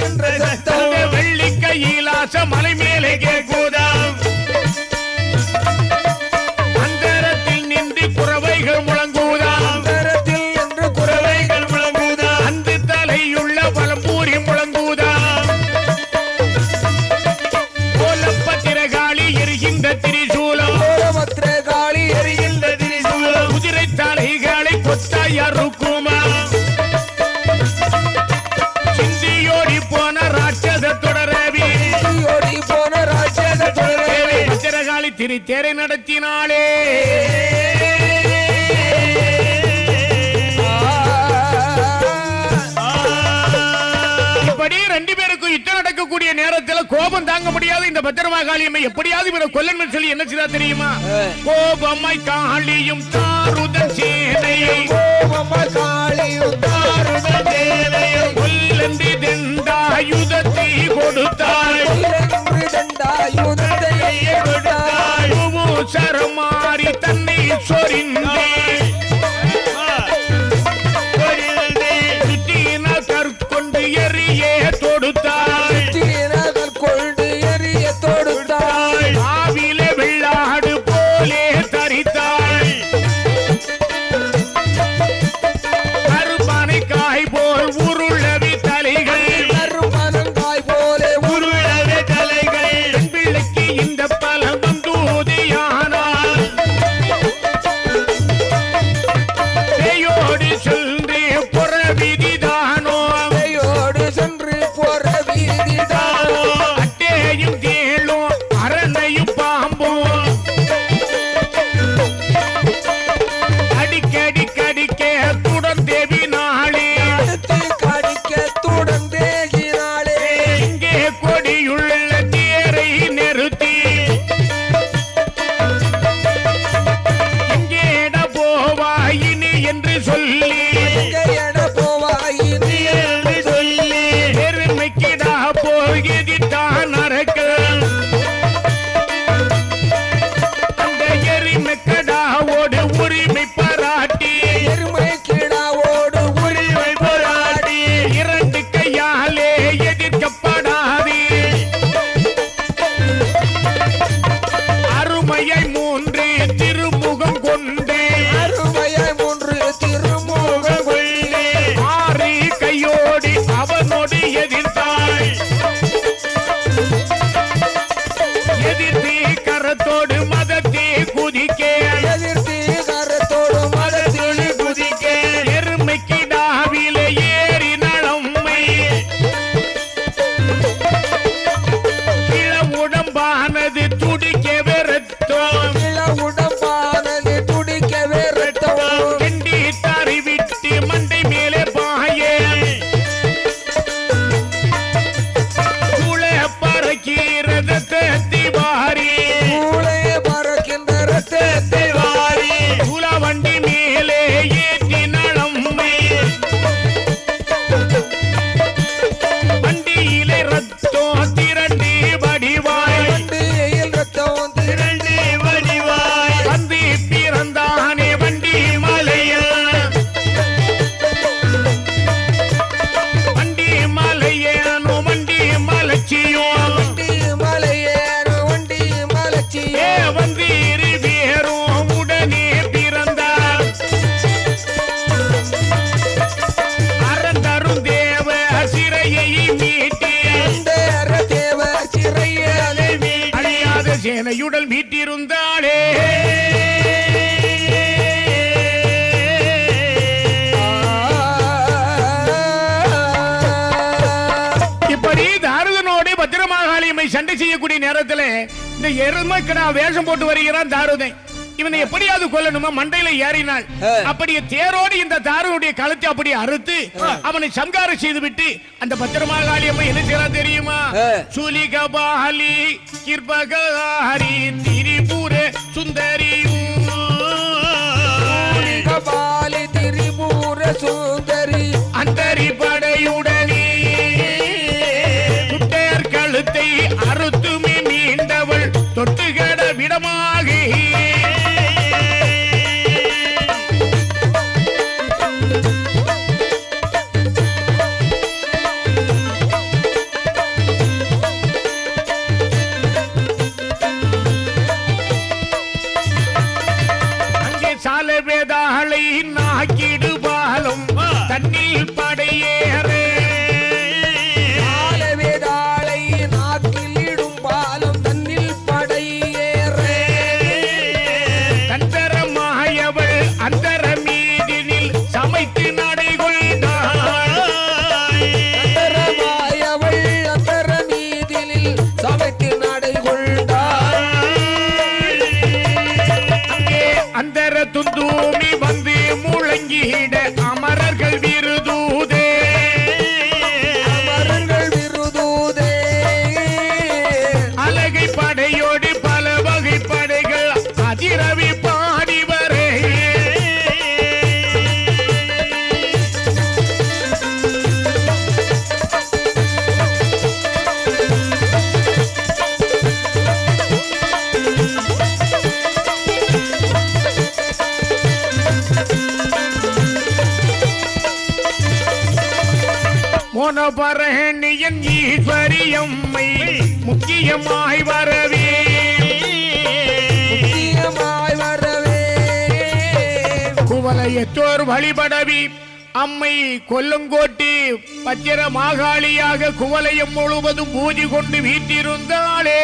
என்ற சத்தம் வெள்ளி கையிலாச மலை மேலே கேட்குதாம். அந்தரத்தில் நின்று குறவைகள் முழங்குவதாம். அந்தரத்தில் என்று குறவைகள் முழங்குவதாம். அந்த தலையுள்ள பலம்பூரி முழங்குவதாம். கோலப்பத்திரகாளி எரிகின்ற திரிசூலம். கோலபத்திரகாளி எரிகின்ற திரிசூலம். குதிரை தலைகளை கொத்தாயறுக்குமா. சிந்தியோடி போன ராட்சத தொடரவி. ஓடி போன ராட்சத தொடரவி. பத்திரகாளி திரித்தேரை நடத்தினாளே. இப்படி ரெண்டு பேருக்கும் யுத்தம் நடக்கக்கூடிய நேரத்தில் கோபம் தாங்க முடியாது. இந்த பத்திரமாகாளியம்மை எப்படியாவது இவரை கொல்லணும்னு சொல்லி என்ன செய்தா தெரியுமா? கோபமாய் காளியும் தாருதன் சேனையை. கோபமாய் காளியும் தாருதன் சேனையை. கொல்லந்தி தண்டாயுதத்தை கொடுத்தாள். கொல்லந்தி தண்டாயுதத்தை கொடுத்தாள். சரமாரி தன்னை சொரிந்தே கற்கொண்டு எரிய தொடுத்தாள். கொண்டு எரிய தொடுத்தாள். ஆவிலே வெள்ளாடு போலே தரித்தாள். கருப்பானை காய் போல் உருளவி தலைகள். கருப்பனங்காய் போலே உருளவி தலைகள். பிள்ளைக்கு இந்த பலம் தூதியானால் பேயோடு சென்று புறவிதிதானோ. பேயோடு சென்று போற வீதிதானோ. அட்டையும் தேளும் அரணையும் பாம்பும் அடிக்கடி கடிக்க துடந்தேவி நாளே. அடுத்து கடிக்க துடந்தேகினாளே. இங்கே கொடியுள்ள தேரை நிறுத்தி எங்கேட போவாயினி என்று சொல்லி எட போவாயினி என்று சொல்லி பெருமைக்கிடா போகிதான் அரக்க. அந்த எரிமைக்கடாவோடு உரிமை பாராட்டி எருமை கிடாவோடு உரிமை போராடி இரண்டு கையாலே எதிர்க்கப்படாதே. அருமையை மூன்று திருமுகம் கொண்டே அருமையை மூன்று திருமுகம் கொள்ளே. ஆறு கையோடி அவனோடு எதிர்த்தாள். எதிர்த்து கரத்தோடு மதத்தை குதிக்க. எதிர்த்து கரத்தோடு மதத்தில் குதிக்க எருமைக்கு டாவிலே ஏறி நலம்மை. இள உடம்பானது துடிக்க வெறுத்தோம். இள உடம்பானது துடிக்க வெறுத்தோம். கண்டி தறி விட்டு மண்டை மேலே பாய சூளை பறக்கிறது திவாரி. கூளே பறக்கின்ற ரத்தத்தை வாரி சூள வண்டி மேலே ஏற்றி நலம்மை. வண்டியிலே ரத்தம் திரண்டு வடிவாய். வண்டியில் ரத்தம் திரண்டு வடிவாய். வந்து பிறந்தானே வண்டி மலையில். வண்டி மலையேனோ வண்டி மலச்சியும். வண்டி மலையேறு வண்டி மலச்சியே. வந்தீரு வேறும் உடனே பிறந்தார். அறந்தரும் தேவ சிறையை மீட்டி அந்தர தேவ சிறையாலே மீட்டி அழியாத சேனையுடல் மீட்டிருந்தாளே. இப்படி தாருதனோடு பத்திரமாகாளியம்மை சண்டை செய்யக்கூடிய நேரத்தில் இந்த எருமைக்கடா வேஷம் போட்டு வருகிறான் தாருதன். இவனை எப்படியாவது கொல்லணுமா மண்டையில ஏறினாள். அப்படியே தேரோடு இந்த தாருனுடைய கழுத்தை அப்படியே அறுத்து அவனை சங்காரம் செய்து விட்டு அந்த பத்திரமாகாளியம்மை என்ன செய்யலாம் தெரியுமா? சுலிகபாலி கிருபகாரி திரிபுர சுந்தரி. சுலிகபாலி திரிபுர சுந்தரி. அந்தரி படையுடனே குட்டையர் கழுத்தை அறுத்துமே மீண்டவள் தொட்டுகட விடமாகி. தூமி வந்து முழங்கிட அமரர்கள் விருதூதே அமரர்கள் விருதூதே அழகை படையோடு பல வகை படைகள் அதிரவி பாடி வரே மோனபரணியன் ஈஸ்வரியம்மை முக்கியமாய் வரவே முக்கியமாய் வரவே குவலையத்தோர் வழிபடவி அம்மை கொல்லங்கோட்டி பத்திர மாகாளியாக குவலயம் முழுவதும் பூஜை கொண்டு வீட்டிருந்தாளே